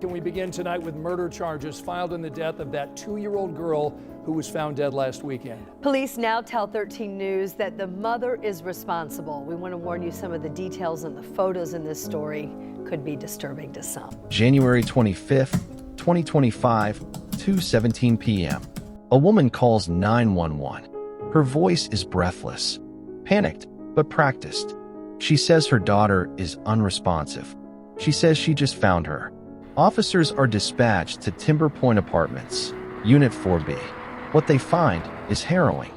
We begin tonight with murder charges filed in the death of that 2-year-old girl who was found dead last weekend. Police now tell 13 News that the mother is responsible. We want to warn you some of the details and the photos in this story could be disturbing to some. January 25th, 2025, 2:17 p.m. A woman calls 911. Her voice is breathless, panicked, but practiced. She says her daughter is unresponsive. She says she just found her. Officers are dispatched to Timber Point Apartments, Unit 4B. What they find is harrowing.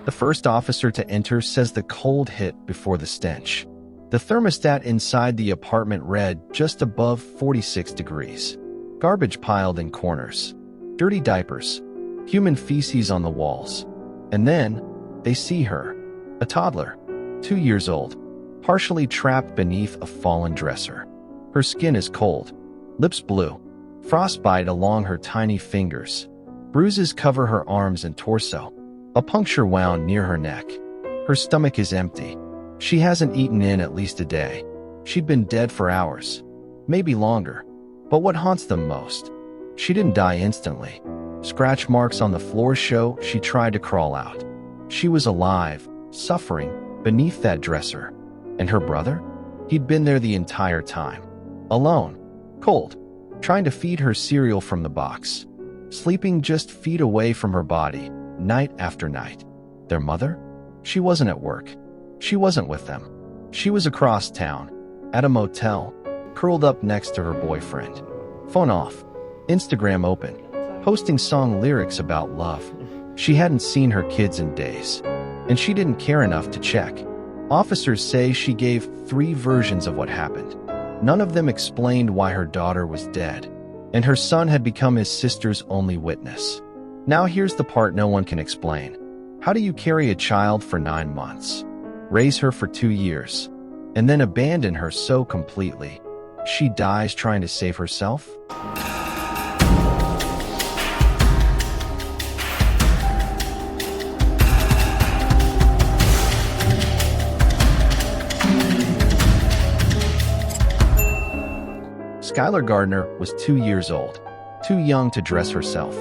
The first officer to enter says the cold hit before the stench. The thermostat inside the apartment read just above 46 degrees. Garbage piled in corners. Dirty diapers. Human feces on the walls. And then, they see her. A toddler, 2 years old, partially trapped beneath a fallen dresser. Her skin is cold. Lips blue, frostbite along her tiny fingers. Bruises cover her arms and torso. A puncture wound near her neck. Her stomach is empty. She hasn't eaten in at least a day. She'd been dead for hours, maybe longer. But what haunts them most? She didn't die instantly. Scratch marks on the floor show she tried to crawl out. She was alive, suffering, beneath that dresser. And her brother? He'd been there the entire time. Alone. Cold, trying to feed her cereal from the box, sleeping just feet away from her body, night after night. Their mother? She wasn't at work. She wasn't with them. She was across town, at a motel, curled up next to her boyfriend. Phone off, Instagram open, posting song lyrics about love. She hadn't seen her kids in days, and she didn't care enough to check. Officers say she gave 3 versions of what happened. None of them explained why her daughter was dead, and her son had become his sister's only witness. Now here's the part no one can explain. How do you carry a child for 9 months, raise her for 2 years, and then abandon her so completely she dies trying to save herself? Skylar Gardner was 2 years old, too young to dress herself,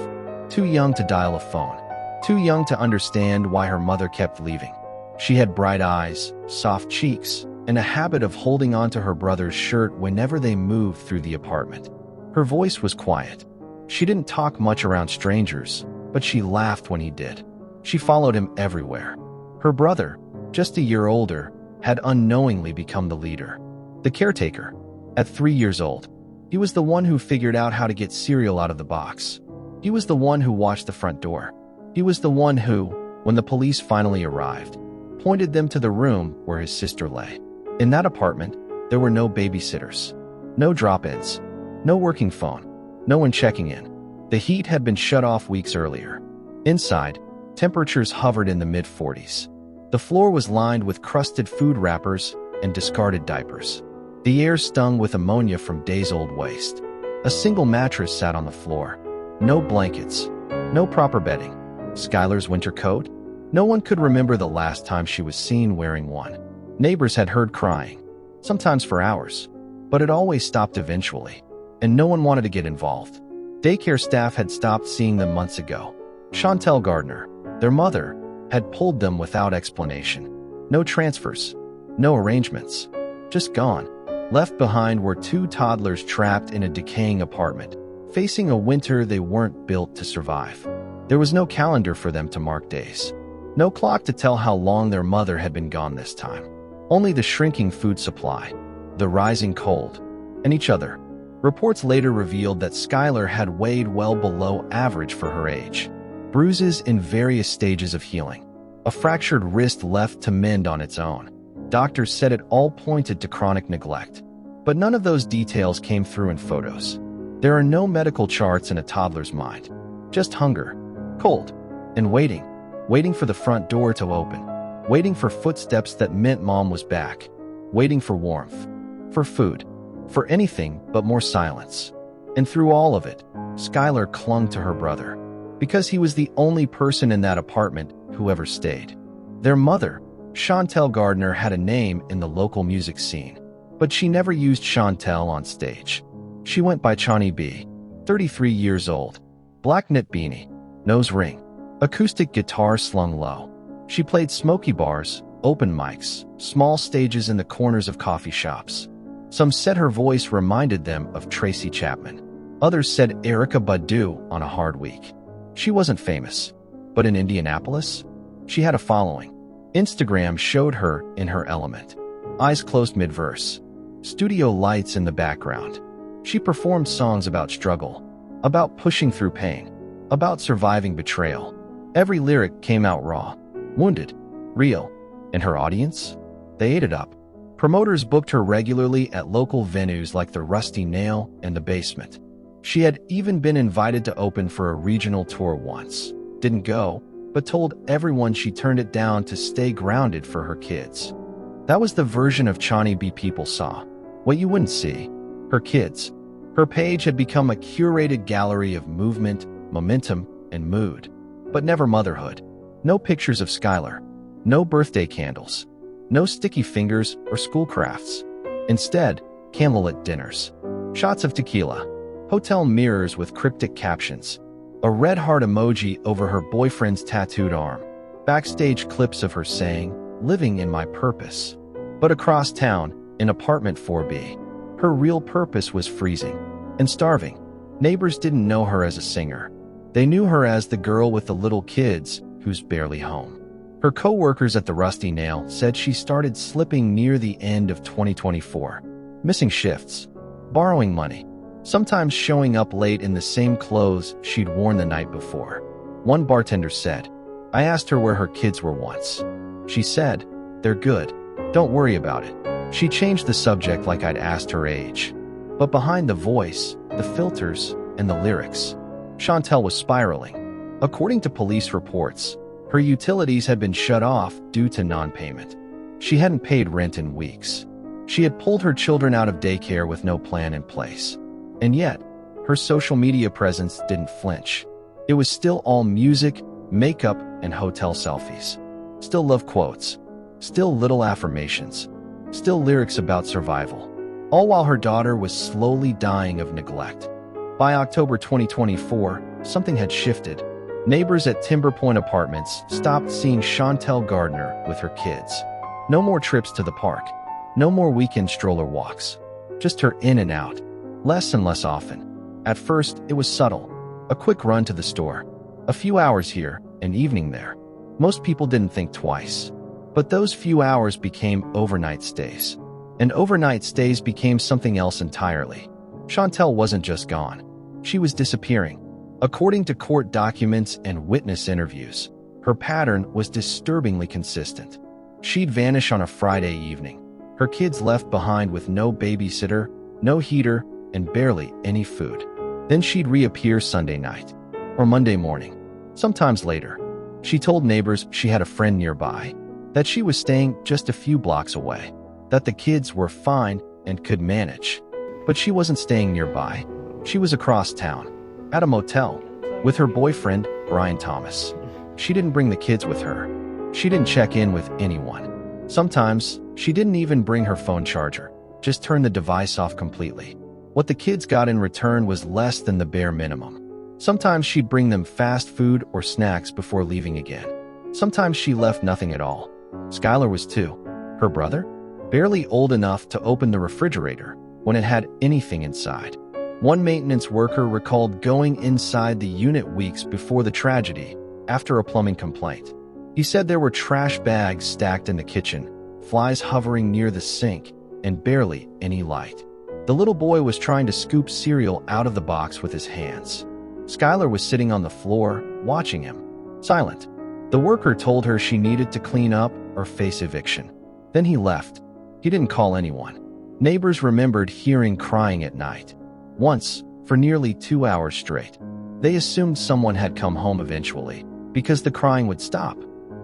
too young to dial a phone, too young to understand why her mother kept leaving. She had bright eyes, soft cheeks, and a habit of holding onto her brother's shirt whenever they moved through the apartment. Her voice was quiet. She didn't talk much around strangers, but she laughed when he did. She followed him everywhere. Her brother, just a year older, had unknowingly become the leader, the caretaker. At 3 years old, he was the one who figured out how to get cereal out of the box. He was the one who watched the front door. He was the one who, when the police finally arrived, pointed them to the room where his sister lay. In that apartment, there were no babysitters, no drop-ins, no working phone, no one checking in. The heat had been shut off weeks earlier. Inside, temperatures hovered in the mid-40s. The floor was lined with crusted food wrappers and discarded diapers. The air stung with ammonia from days-old waste. A single mattress sat on the floor. No blankets. No proper bedding. Skylar's winter coat? No one could remember the last time she was seen wearing one. Neighbors had heard crying, sometimes for hours, but it always stopped eventually, and no one wanted to get involved. Daycare staff had stopped seeing them months ago. Chantel Gardner, their mother, had pulled them without explanation. No transfers. No arrangements. Just gone. Left behind were 2 toddlers trapped in a decaying apartment, facing a winter they weren't built to survive. There was no calendar for them to mark days. No clock to tell how long their mother had been gone this time. Only the shrinking food supply, the rising cold, and each other. Reports later revealed that Skylar had weighed well below average for her age. Bruises in various stages of healing. A fractured wrist left to mend on its own. Doctors said it all pointed to chronic neglect. But none of those details came through in photos. There are no medical charts in a toddler's mind. Just hunger, cold, and waiting. Waiting for the front door to open. Waiting for footsteps that meant mom was back. Waiting for warmth. For food. For anything but more silence. And through all of it, Skylar clung to her brother. Because he was the only person in that apartment who ever stayed. Their mother, Chantel Gardner, had a name in the local music scene, but she never used Chantel on stage. She went by Chani B., 33 years old. Black knit beanie, nose ring, acoustic guitar slung low. She played smoky bars, open mics, small stages in the corners of coffee shops. Some said her voice reminded them of Tracy Chapman. Others said Erykah Badu on a hard week. She wasn't famous, but in Indianapolis, she had a following. Instagram showed her in her element. Eyes closed mid-verse. Studio lights in the background. She performed songs about struggle, about pushing through pain, about surviving betrayal. Every lyric came out raw, wounded, real. And her audience? They ate it up. Promoters booked her regularly at local venues like the Rusty Nail and the Basement. She had even been invited to open for a regional tour once. Didn't go, but told everyone she turned it down to stay grounded for her kids. That was the version of Chani B people saw. What you wouldn't see. Her kids. Her page had become a curated gallery of movement, momentum, and mood. But never motherhood. No pictures of Skylar. No birthday candles. No sticky fingers or school crafts. Instead, candlelit dinners. Shots of tequila. Hotel mirrors with cryptic captions. A red heart emoji over her boyfriend's tattooed arm. Backstage clips of her saying, "Living in my purpose." But across town, in apartment 4B, her real purpose was freezing and starving. Neighbors didn't know her as a singer. They knew her as the girl with the little kids who's barely home. Her co-workers at the Rusty Nail said she started slipping near the end of 2024, missing shifts, borrowing money, sometimes showing up late in the same clothes she'd worn the night before. One bartender said, "I asked her where her kids were once. She said, 'They're good. Don't worry about it.'" She changed the subject like I'd asked her age. But behind the voice, the filters, and the lyrics, Chantel was spiraling. According to police reports, her utilities had been shut off due to non-payment. She hadn't paid rent in weeks. She had pulled her children out of daycare with no plan in place. And yet, her social media presence didn't flinch. It was still all music, makeup, and hotel selfies. Still love quotes. Still little affirmations. Still lyrics about survival. All while her daughter was slowly dying of neglect. By October 2024, something had shifted. Neighbors at Timber Point Apartments stopped seeing Chantel Gardner with her kids. No more trips to the park. No more weekend stroller walks. Just her in and out. Less and less often. At first, it was subtle. A quick run to the store. A few hours here, an evening there. Most people didn't think twice. But those few hours became overnight stays. And overnight stays became something else entirely. Chantel wasn't just gone. She was disappearing. According to court documents and witness interviews, her pattern was disturbingly consistent. She'd vanish on a Friday evening. Her kids left behind with no babysitter, no heater, and barely any food. Then she'd reappear Sunday night. Or Monday morning. Sometimes later. She told neighbors she had a friend nearby. That she was staying just a few blocks away. That the kids were fine and could manage. But she wasn't staying nearby. She was across town. At a motel. With her boyfriend, Brian Thomas. She didn't bring the kids with her. She didn't check in with anyone. Sometimes, she didn't even bring her phone charger. Just turned the device off completely. What the kids got in return was less than the bare minimum. Sometimes she'd bring them fast food or snacks before leaving again. Sometimes she left nothing at all. Skylar was 2. Her brother? Barely old enough to open the refrigerator when it had anything inside. One maintenance worker recalled going inside the unit weeks before the tragedy, after a plumbing complaint. He said there were trash bags stacked in the kitchen, flies hovering near the sink, and barely any light. The little boy was trying to scoop cereal out of the box with his hands. Skylar was sitting on the floor, watching him, silent. The worker told her she needed to clean up or face eviction. Then he left. He didn't call anyone. Neighbors remembered hearing crying at night. Once, for nearly 2 hours straight. They assumed someone had come home eventually, because the crying would stop.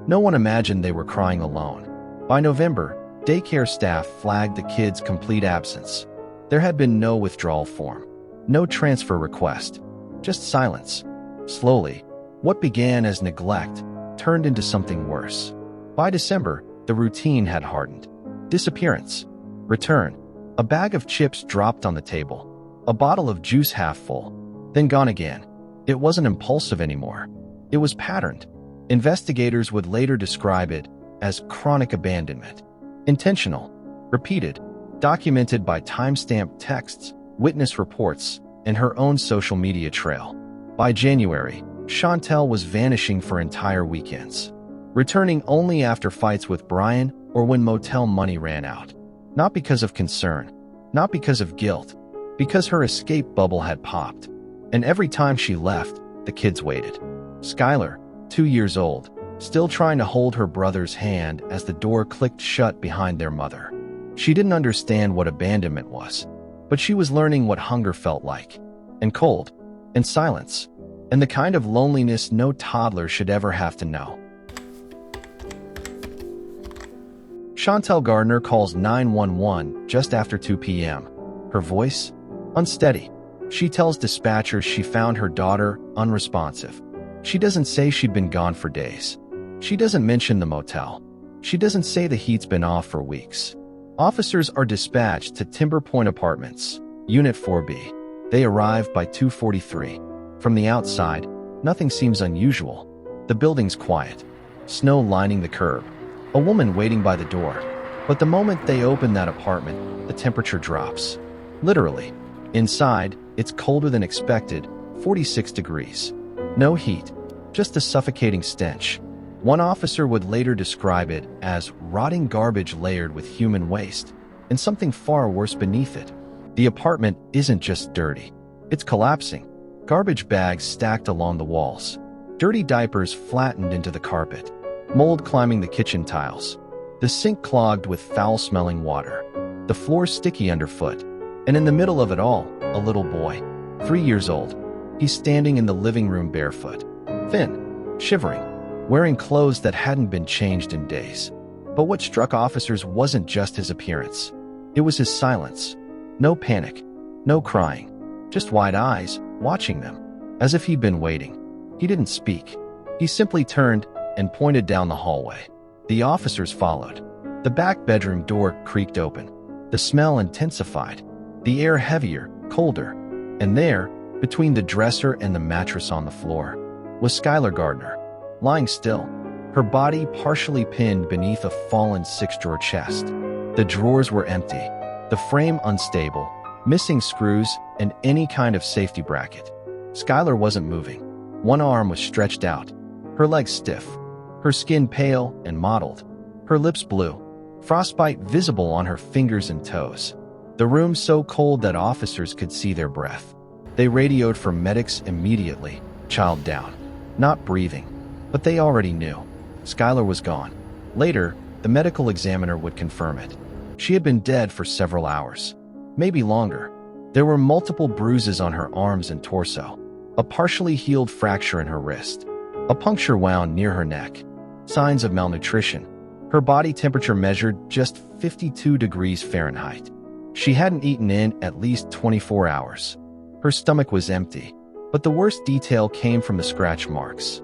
No one imagined they were crying alone. By November, daycare staff flagged the kids' complete absence. There had been no withdrawal form, no transfer request, just silence. Slowly, what began as neglect turned into something worse. By December, the routine had hardened. Disappearance. Return. A bag of chips dropped on the table. A bottle of juice half full, then gone again. It wasn't impulsive anymore. It was patterned. Investigators would later describe it as chronic abandonment. Intentional, repeated, documented by timestamped texts, witness reports, and her own social media trail. By January, Chantel was vanishing for entire weekends, returning only after fights with Brian or when motel money ran out. Not because of concern, not because of guilt, because her escape bubble had popped. And every time she left, the kids waited. Skylar, 2 years old, still trying to hold her brother's hand as the door clicked shut behind their mother. She didn't understand what abandonment was, but she was learning what hunger felt like, and cold, and silence, and the kind of loneliness no toddler should ever have to know. Chantel Gardner calls 911 just after 2 p.m. Her voice? Unsteady. She tells dispatchers she found her daughter unresponsive. She doesn't say she'd been gone for days. She doesn't mention the motel. She doesn't say the heat's been off for weeks. Officers are dispatched to Timber Point Apartments, Unit 4B. They arrive by 2:43. From the outside, nothing seems unusual. The building's quiet. Snow lining the curb. A woman waiting by the door. But the moment they open that apartment, the temperature drops. Literally. Inside, it's colder than expected, 46 degrees. No heat, just a suffocating stench. One officer would later describe it as rotting garbage layered with human waste, and something far worse beneath it. The apartment isn't just dirty. It's collapsing. Garbage bags stacked along the walls. Dirty diapers flattened into the carpet. Mold climbing the kitchen tiles. The sink clogged with foul-smelling water. The floor sticky underfoot. And in the middle of it all, a little boy, 3 years old. He's standing in the living room barefoot. Thin, shivering, wearing clothes that hadn't been changed in days. But what struck officers wasn't just his appearance. It was his silence. No panic, no crying, just wide eyes, watching them, as if he'd been waiting. He didn't speak. He simply turned and pointed down the hallway. The officers followed. The back bedroom door creaked open. The smell intensified. The air heavier, colder. And there, between the dresser and the mattress on the floor, was Skylar Gardner, lying still, her body partially pinned beneath a fallen six-drawer chest. The drawers were empty, the frame unstable, missing screws and any kind of safety bracket. Skylar wasn't moving. One arm was stretched out, her legs stiff, her skin pale and mottled, her lips blue, frostbite visible on her fingers and toes. The room so cold that officers could see their breath. They radioed for medics immediately, child down. Not breathing, but they already knew. Skylar was gone. Later, the medical examiner would confirm it. She had been dead for several hours, maybe longer. There were multiple bruises on her arms and torso, a partially healed fracture in her wrist, a puncture wound near her neck, signs of malnutrition. Her body temperature measured just 52 degrees Fahrenheit. She hadn't eaten in at least 24 hours. Her stomach was empty, but the worst detail came from the scratch marks.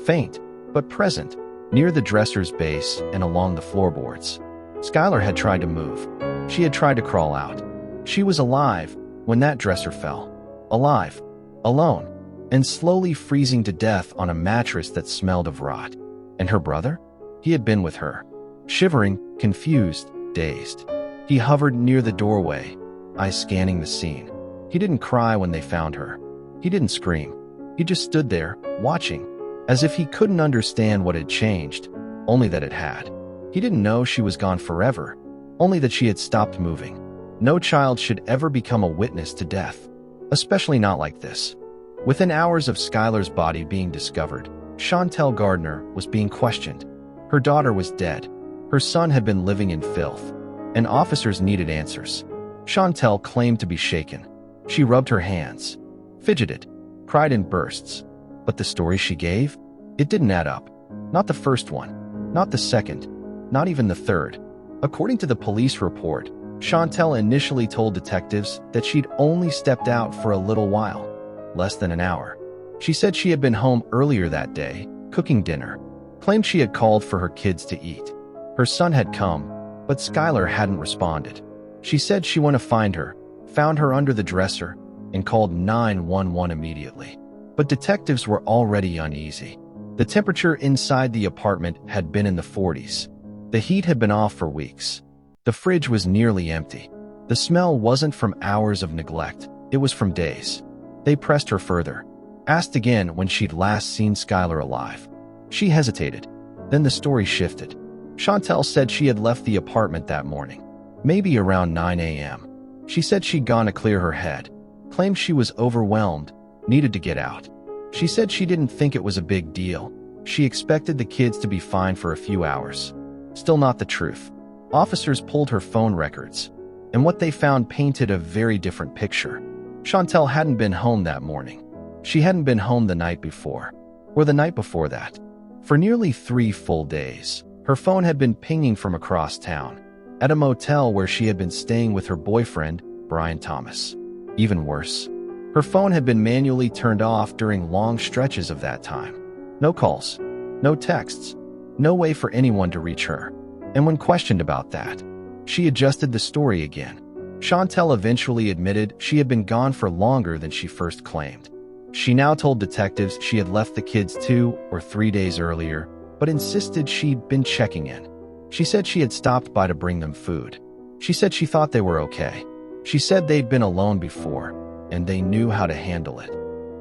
Faint, but present, near the dresser's base and along the floorboards. Skylar had tried to move. She had tried to crawl out. She was alive when that dresser fell. Alive, alone, and slowly freezing to death on a mattress that smelled of rot. And her brother? He had been with her. Shivering, confused, dazed. He hovered near the doorway, eyes scanning the scene. He didn't cry when they found her. He didn't scream. He just stood there, watching, as if he couldn't understand what had changed, only that it had. He didn't know she was gone forever, only that she had stopped moving. No child should ever become a witness to death, especially not like this. Within hours of Skylar's body being discovered, Chantel Gardner was being questioned. Her daughter was dead. Her son had been living in filth, and officers needed answers. Chantel claimed to be shaken. She rubbed her hands, fidgeted, cried in bursts. But the story she gave? It didn't add up. Not the first one, not the second, not even the third. According to the police report, Chantel initially told detectives that she'd only stepped out for a little while, less than an hour. She said she had been home earlier that day, cooking dinner, claimed she had called for her kids to eat. Her son had come, but Skylar hadn't responded. She said she went to find her, found her under the dresser, and called 911 immediately. But detectives were already uneasy. The temperature inside the apartment had been in the 40s. The heat had been off for weeks. The fridge was nearly empty. The smell wasn't from hours of neglect, it was from days. They pressed her further, asked again when she'd last seen Skylar alive. She hesitated. Then the story shifted. Chantel said she had left the apartment that morning, maybe around 9 a.m. She said she'd gone to clear her head, claimed she was overwhelmed, needed to get out. She said she didn't think it was a big deal. She expected the kids to be fine for a few hours. Still not the truth. Officers pulled her phone records, and what they found painted a very different picture. Chantel hadn't been home that morning. She hadn't been home the night before, or the night before that. For nearly 3 full days, her phone had been pinging from across town, at a motel where she had been staying with her boyfriend, Brian Thomas. Even worse, her phone had been manually turned off during long stretches of that time. No calls, no texts, no way for anyone to reach her. And when questioned about that, she adjusted the story again. Chantel eventually admitted she had been gone for longer than she first claimed. She now told detectives she had left the kids 2 or 3 days earlier, but insisted she'd been checking in. She said she had stopped by to bring them food. She said she thought they were okay. She said they'd been alone before, and they knew how to handle it.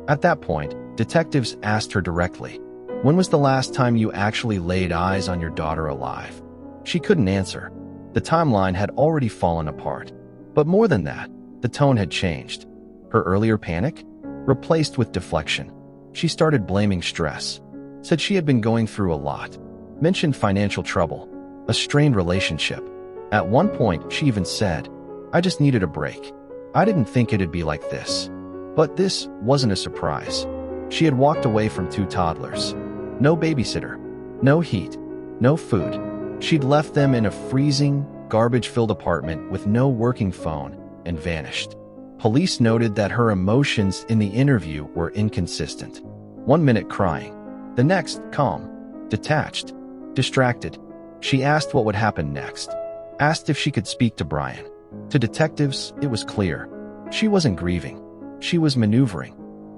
At that point, detectives asked her directly, "When was the last time you actually laid eyes on your daughter alive?" She couldn't answer. The timeline had already fallen apart. But more than that, the tone had changed. Her earlier panic? Replaced with deflection. She started blaming stress. Said she had been going through a lot. Mentioned financial trouble. A strained relationship. At one point, she even said, "I just needed a break. I didn't think it'd be like this." But this wasn't a surprise. She had walked away from 2 toddlers. No babysitter. No heat. No food. She'd left them in a freezing, garbage-filled apartment with no working phone and vanished. Police noted that her emotions in the interview were inconsistent. 1 minute crying. The next, calm, detached, distracted. She asked what would happen next. Asked if she could speak to Brian. To detectives, it was clear. She wasn't grieving. She was maneuvering.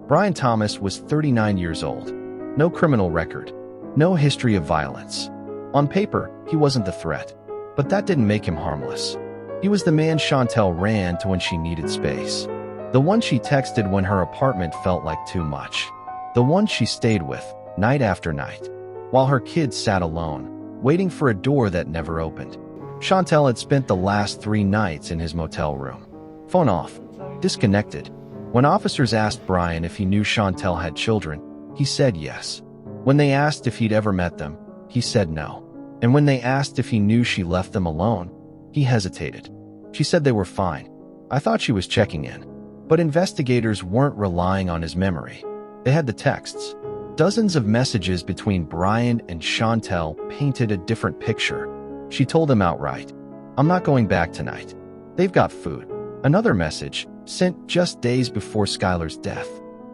Brian Thomas was 39 years old. No criminal record. No history of violence. On paper, he wasn't the threat. But that didn't make him harmless. He was the man Chantel ran to when she needed space. The one she texted when her apartment felt like too much. The one she stayed with, night after night, while her kids sat alone, waiting for a door that never opened. Chantel had spent the last 3 nights in his motel room. Phone off. Disconnected. When officers asked Brian if he knew Chantel had children, he said yes. When they asked if he'd ever met them, he said no. And when they asked if he knew she left them alone, he hesitated. She said they were fine. I thought she was checking in. But investigators weren't relying on his memory. They had the texts. Dozens of messages between Brian and Chantel painted a different picture. She told him outright, "I'm not going back tonight. They've got food." Another message, sent just days before Skylar's death.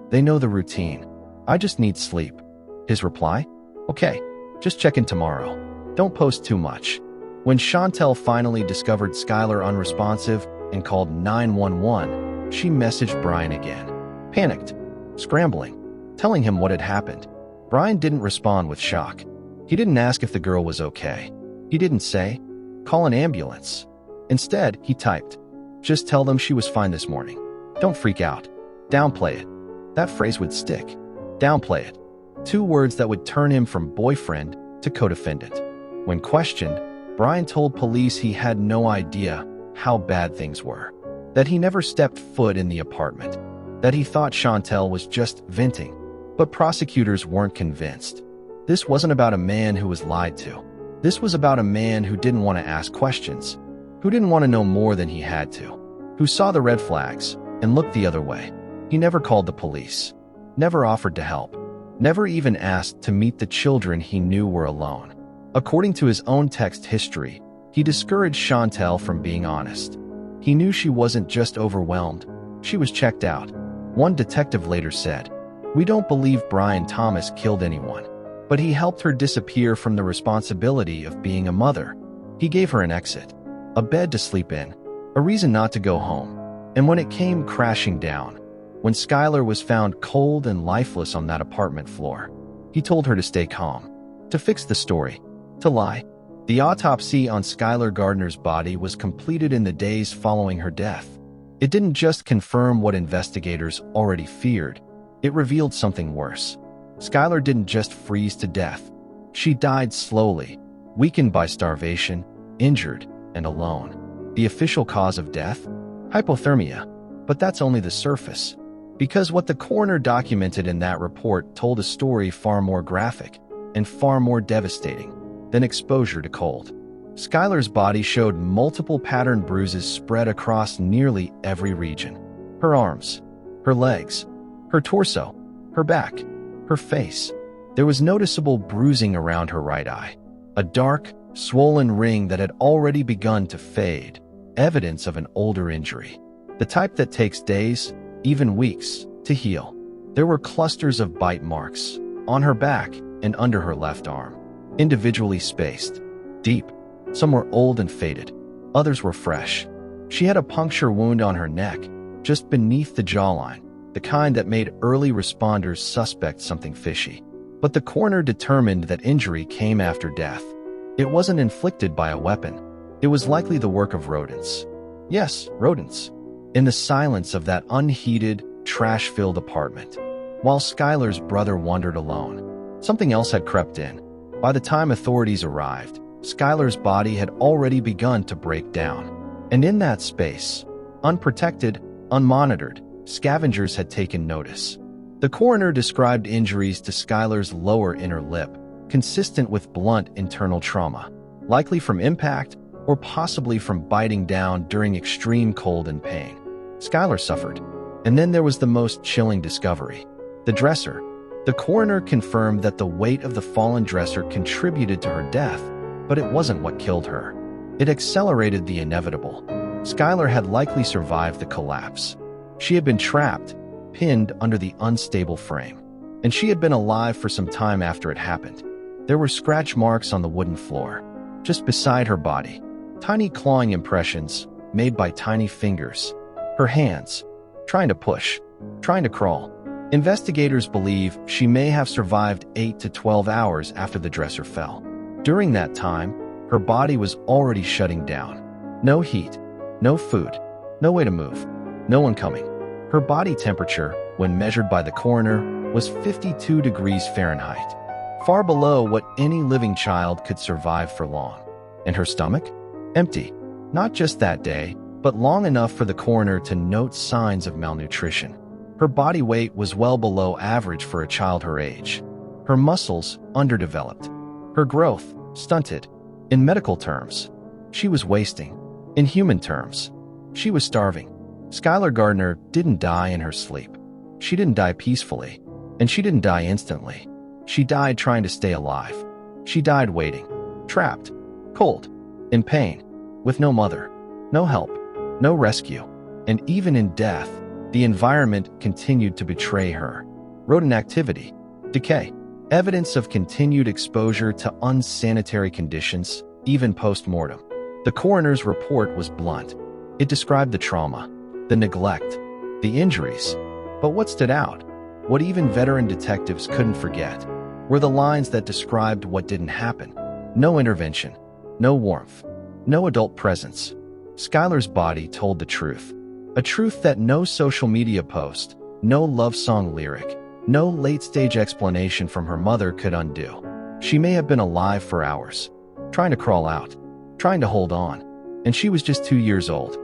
"They know the routine. I just need sleep." His reply? "Okay, just check in tomorrow. Don't post too much." When Chantel finally discovered Skylar unresponsive and called 911, she messaged Brian again. Panicked, scrambling, telling him what had happened. Brian didn't respond with shock. He didn't ask if the girl was okay. He didn't say, "Call an ambulance." Instead, he typed, "Just tell them she was fine this morning. Don't freak out. Downplay it." That phrase would stick. Downplay it. 2 words that would turn him from boyfriend to codefendant. When questioned, Brian told police he had no idea how bad things were. That he never stepped foot in the apartment. That he thought Chantel was just venting. But prosecutors weren't convinced. This wasn't about a man who was lied to. This was about a man who didn't want to ask questions. Who didn't want to know more than he had to. Who saw the red flags and looked the other way. He never called the police. Never offered to help. Never even asked to meet the children he knew were alone. According to his own text history, he discouraged Chantel from being honest. He knew she wasn't just overwhelmed, she was checked out. One detective later said, "We don't believe Brian Thomas killed anyone, but he helped her disappear from the responsibility of being a mother. He gave her an exit, a bed to sleep in, a reason not to go home. And when it came crashing down, when Skylar was found cold and lifeless on that apartment floor. He told her to stay calm, to fix the story, to lie. The autopsy on Skylar Gardner's body was completed in the days following her death. It didn't just confirm what investigators already feared, it revealed something worse. Skylar didn't just freeze to death. She died slowly, weakened by starvation, injured, and alone. The official cause of death? Hypothermia. But that's only the surface. Because what the coroner documented in that report told a story far more graphic and far more devastating than exposure to cold. Skylar's body showed multiple patterned bruises spread across nearly every region. Her arms, her legs, her torso, her back, her face. There was noticeable bruising around her right eye, a dark, swollen ring that had already begun to fade, evidence of an older injury, the type that takes days, even weeks, to heal. There were clusters of bite marks on her back and under her left arm, individually spaced, deep. Some were old and faded, others were fresh. She had a puncture wound on her neck, just beneath the jawline, the kind that made early responders suspect something fishy. But the coroner determined that injury came after death. It wasn't inflicted by a weapon. It was likely the work of rodents. Yes, rodents. In the silence of that unheated, trash-filled apartment, while Skylar's brother wandered alone, something else had crept in. By the time authorities arrived, Skylar's body had already begun to break down. And in that space, unprotected, unmonitored, scavengers had taken notice. The coroner described injuries to Skylar's lower inner lip, consistent with blunt internal trauma, likely from impact or possibly from biting down during extreme cold and pain. Skylar suffered. And then there was the most chilling discovery: the dresser. The coroner confirmed that the weight of the fallen dresser contributed to her death, but it wasn't what killed her. It accelerated the inevitable. Skylar had likely survived the collapse. She had been trapped, pinned under the unstable frame, and she had been alive for some time after it happened. There were scratch marks on the wooden floor, just beside her body, tiny clawing impressions made by tiny fingers. Her hands, trying to push, trying to crawl. Investigators believe she may have survived 8 to 12 hours after the dresser fell. During that time, her body was already shutting down. No heat, no food, no way to move, no one coming. Her body temperature, when measured by the coroner, was 52 degrees Fahrenheit, far below what any living child could survive for long. And her stomach? Empty. Not just that day, but long enough for the coroner to note signs of malnutrition. Her body weight was well below average for a child her age. Her muscles underdeveloped. Her growth stunted. In medical terms, she was wasting. In human terms, she was starving. Skylar Gardner didn't die in her sleep. She didn't die peacefully, and she didn't die instantly. She died trying to stay alive. She died waiting, trapped, cold, in pain, with no mother, no help, no rescue. And even in death, the environment continued to betray her. Rodent activity, decay, evidence of continued exposure to unsanitary conditions, even post-mortem. The coroner's report was blunt. It described the trauma, the neglect, the injuries. But what stood out, what even veteran detectives couldn't forget, were the lines that described what didn't happen. No intervention, no warmth, no adult presence. Skylar's body told the truth. A truth that no social media post, no love song lyric, no late-stage explanation from her mother could undo. She may have been alive for hours, trying to crawl out, trying to hold on, and she was just 2 years old.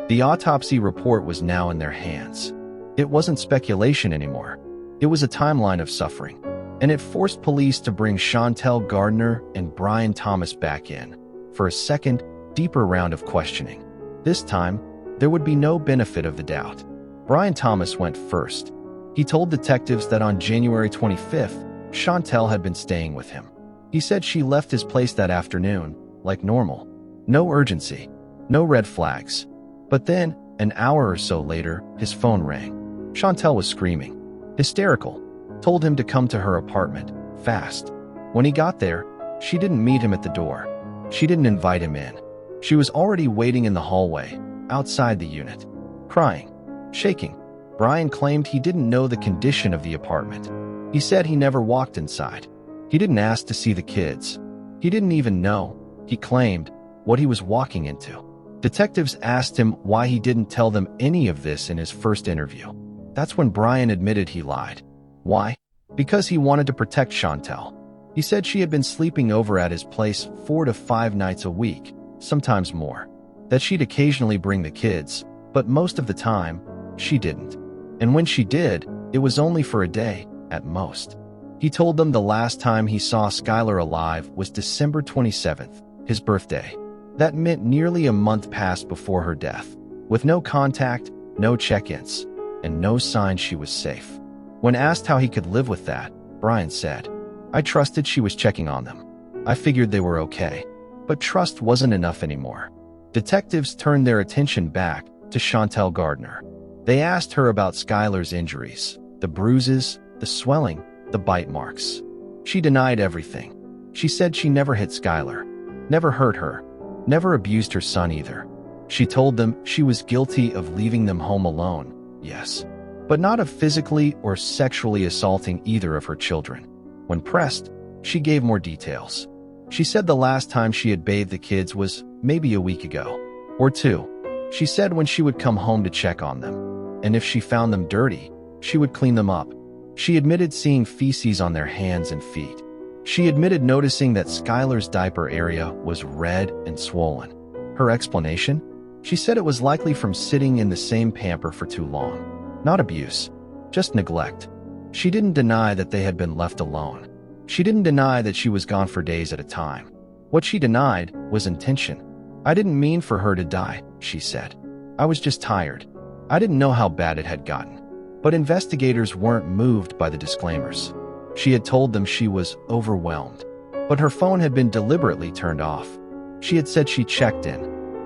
The autopsy report was now in their hands. It wasn't speculation anymore. It was a timeline of suffering, and it forced police to bring Skylar Gardner and Brian Thomas back in for a second, deeper round of questioning. This time, there would be no benefit of the doubt. Brian Thomas went first. He told detectives that on January 25th, Skylar had been staying with him. He said she left his place that afternoon, like normal. No urgency, no red flags. But then, an hour or so later, his phone rang. Skylar was screaming, hysterical, told him to come to her apartment, fast. When he got there, she didn't meet him at the door. She didn't invite him in. She was already waiting in the hallway, outside the unit, crying, shaking. Brian claimed he didn't know the condition of the apartment. He said he never walked inside. He didn't ask to see the kids. He didn't even know, he claimed, what he was walking into. Detectives asked him why he didn't tell them any of this in his first interview. That's when Brian admitted he lied. Why? Because he wanted to protect Chantel. He said she had been sleeping over at his place 4 to 5 nights a week, sometimes more. That she'd occasionally bring the kids, but most of the time, she didn't. And when she did, it was only for a day, at most. He told them the last time he saw Skylar alive was December 27th, his birthday. That meant nearly a month passed before her death, with no contact, no check-ins, and no sign she was safe. When asked how he could live with that, Brian said, "I trusted she was checking on them. I figured they were okay." But trust wasn't enough anymore. Detectives turned their attention back to Skylar Gardner. They asked her about Skylar's injuries, the bruises, the swelling, the bite marks. She denied everything. She said she never hit Skylar, never hurt her, never abused her son either. She told them she was guilty of leaving them home alone, yes, but not of physically or sexually assaulting either of her children. When pressed, she gave more details. She said the last time she had bathed the kids was maybe a week ago, or 2. She said when she would come home to check on them, and if she found them dirty, she would clean them up. She admitted seeing feces on their hands and feet. She admitted noticing that Skylar's diaper area was red and swollen. Her explanation? She said it was likely from sitting in the same pamper for too long. Not abuse, just neglect. She didn't deny that they had been left alone. She didn't deny that she was gone for days at a time. What she denied was intention. "I didn't mean for her to die," she said. "I was just tired. I didn't know how bad it had gotten." But investigators weren't moved by the disclaimers. She had told them she was overwhelmed, but her phone had been deliberately turned off. She had said she checked in,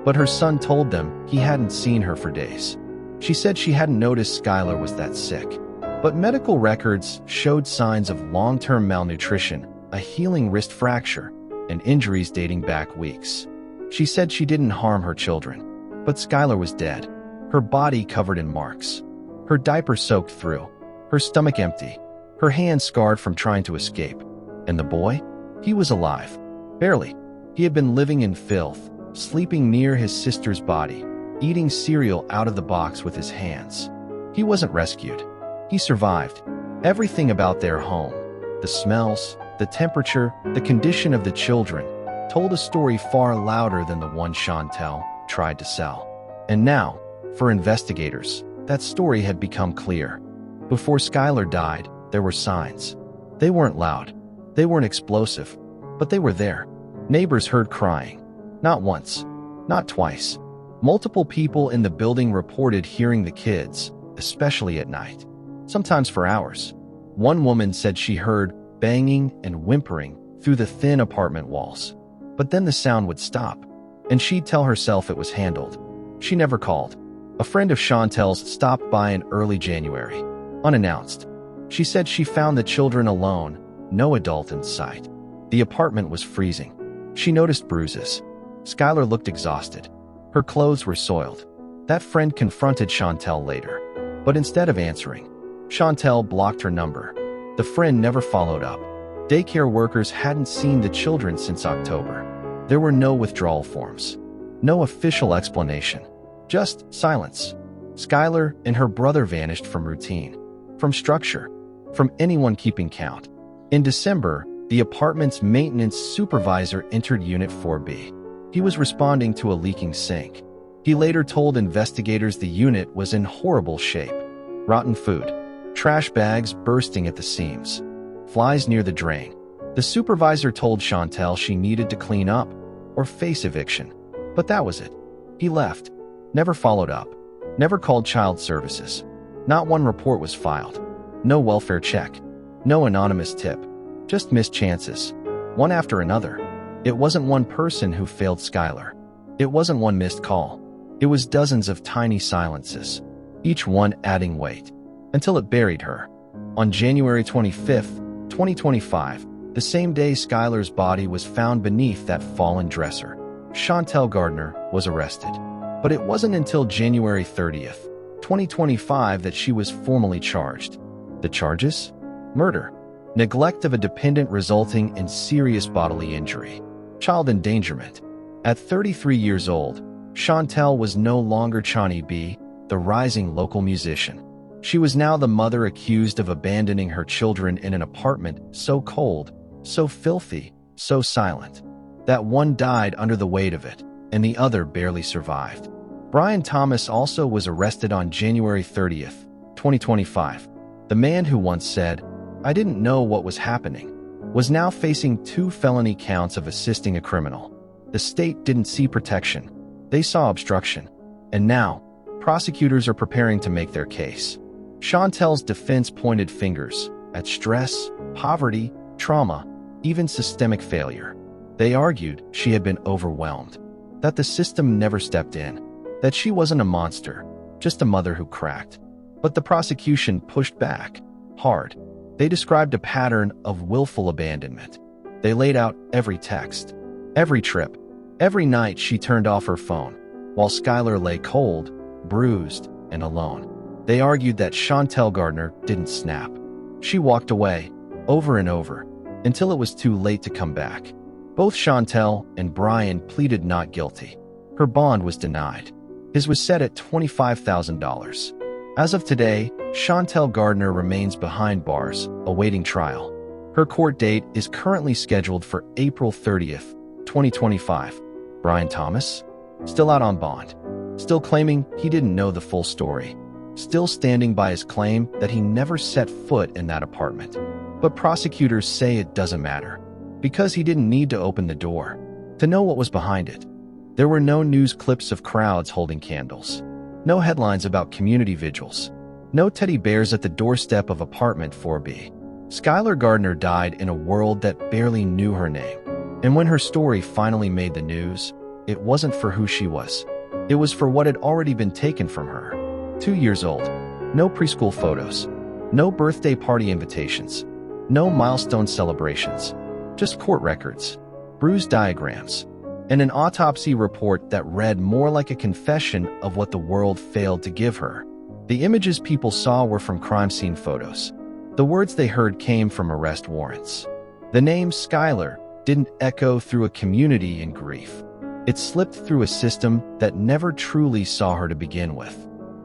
but her son told them he hadn't seen her for days. She said she hadn't noticed Skylar was that sick. But medical records showed signs of long-term malnutrition, a healing wrist fracture, and injuries dating back weeks. She said she didn't harm her children, but Skylar was dead, her body covered in marks, her diaper soaked through, her stomach empty, her hands scarred from trying to escape. And the boy? He was alive. Barely. He had been living in filth, sleeping near his sister's body, eating cereal out of the box with his hands. He wasn't rescued. He survived. Everything about their home, the smells, the temperature, the condition of the children, told a story far louder than the one Chantel tried to sell. And now, for investigators, that story had become clear. Before Skylar died, there were signs. They weren't loud. They weren't explosive. But they were there. Neighbors heard crying. Not once. Not twice. Multiple people in the building reported hearing the kids, especially at night. Sometimes for hours. One woman said she heard banging and whimpering through the thin apartment walls. But then the sound would stop, and she'd tell herself it was handled. She never called. A friend of Chantel's stopped by in early January, unannounced. She said she found the children alone, no adult in sight. The apartment was freezing. She noticed bruises. Skylar looked exhausted. Her clothes were soiled. That friend confronted Chantel later, but instead of answering, Chantel blocked her number. The friend never followed up. Daycare workers hadn't seen the children since October. There were no withdrawal forms. No official explanation. Just silence. Skylar and her brother vanished from routine, from structure, from anyone keeping count. In December, the apartment's maintenance supervisor entered Unit 4B. He was responding to a leaking sink. He later told investigators the unit was in horrible shape. Rotten food. Trash bags bursting at the seams. Flies near the drain. The supervisor told Chantel she needed to clean up or face eviction. But that was it. He left. Never followed up. Never called child services. Not one report was filed. No welfare check. No anonymous tip. Just missed chances. One after another. It wasn't one person who failed Skylar. It wasn't one missed call. It was dozens of tiny silences, each one adding weight, until it buried her. On January 25th, 2025, the same day Skylar's body was found beneath that fallen dresser, Skylar Gardner was arrested. But it wasn't until January 30th, 2025 that she was formally charged. The charges? Murder, neglect of a dependent resulting in serious bodily injury, child endangerment. At 33 years old, Chantel was no longer Chani B, the rising local musician. She was now the mother accused of abandoning her children in an apartment so cold, so filthy, so silent, that one died under the weight of it, and the other barely survived. Brian Thomas also was arrested on January 30th, 2025. The man who once said, "I didn't know what was happening," was now facing 2 felony counts of assisting a criminal. The state didn't see protection. They saw obstruction. And now, prosecutors are preparing to make their case. Chantel's defense pointed fingers at stress, poverty, trauma, even systemic failure. They argued she had been overwhelmed, that the system never stepped in, that she wasn't a monster, just a mother who cracked. But the prosecution pushed back, hard. They described a pattern of willful abandonment. They laid out every text, every trip, every night she turned off her phone, while Skylar lay cold, bruised, and alone. They argued that Skylar Gardner didn't snap. She walked away, over and over, until it was too late to come back. Both Chantel and Brian pleaded not guilty. Her bond was denied. His was set at $25,000. As of today, Skylar Gardner remains behind bars, awaiting trial. Her court date is currently scheduled for April 30th, 2025. Brian Thomas? Still out on bond. Still claiming he didn't know the full story. Still standing by his claim that he never set foot in that apartment. But prosecutors say it doesn't matter, because he didn't need to open the door to know what was behind it. There were no news clips of crowds holding candles, no headlines about community vigils, no teddy bears at the doorstep of apartment 4B. Skylar Gardner died in a world that barely knew her name. And when her story finally made the news, it wasn't for who she was. It was for what had already been taken from her. 2 years old, no preschool photos, no birthday party invitations, no milestone celebrations, just court records, bruised diagrams, and an autopsy report that read more like a confession of what the world failed to give her. The images people saw were from crime scene photos. The words they heard came from arrest warrants. The name Skylar didn't echo through a community in grief. It slipped through a system that never truly saw her to begin with.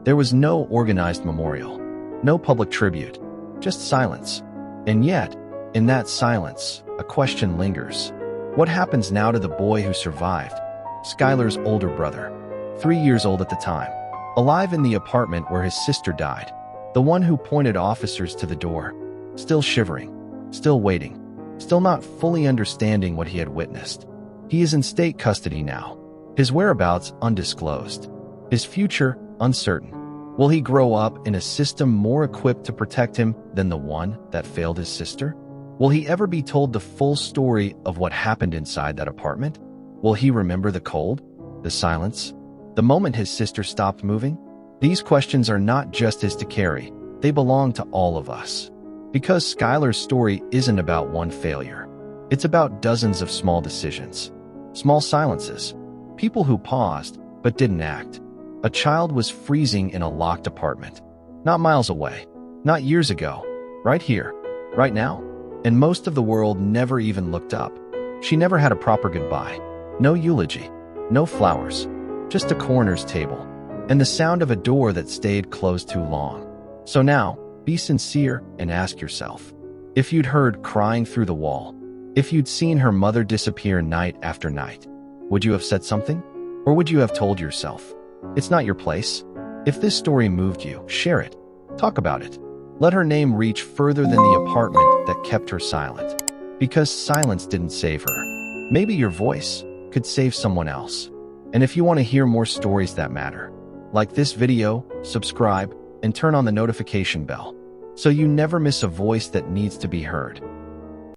There was no organized memorial, no public tribute, just silence. And yet, in that silence, a question lingers. What happens now to the boy who survived? Skylar's older brother, 3 years old at the time, alive in the apartment where his sister died, the one who pointed officers to the door, still shivering, still waiting, still not fully understanding what he had witnessed. He is in state custody now, his whereabouts undisclosed, his future uncertain. Will he grow up in a system more equipped to protect him than the one that failed his sister? Will he ever be told the full story of what happened inside that apartment? Will he remember the cold, the silence, the moment his sister stopped moving? These questions are not just his to carry, they belong to all of us. Because Skylar's story isn't about one failure. It's about dozens of small decisions, small silences, people who paused but didn't act. A child was freezing in a locked apartment, not miles away, not years ago, right here, right now. And most of the world never even looked up. She never had a proper goodbye, no eulogy, no flowers, just a coroner's table, and the sound of a door that stayed closed too long. So now, be sincere and ask yourself, if you'd heard crying through the wall, if you'd seen her mother disappear night after night, would you have said something? Or would you have told yourself, it's not your place? If this story moved you, share it. Talk about it. Let her name reach further than the apartment that kept her silent. Because silence didn't save her. Maybe your voice could save someone else. And if you want to hear more stories that matter, like this video, subscribe, and turn on the notification bell, so you never miss a voice that needs to be heard.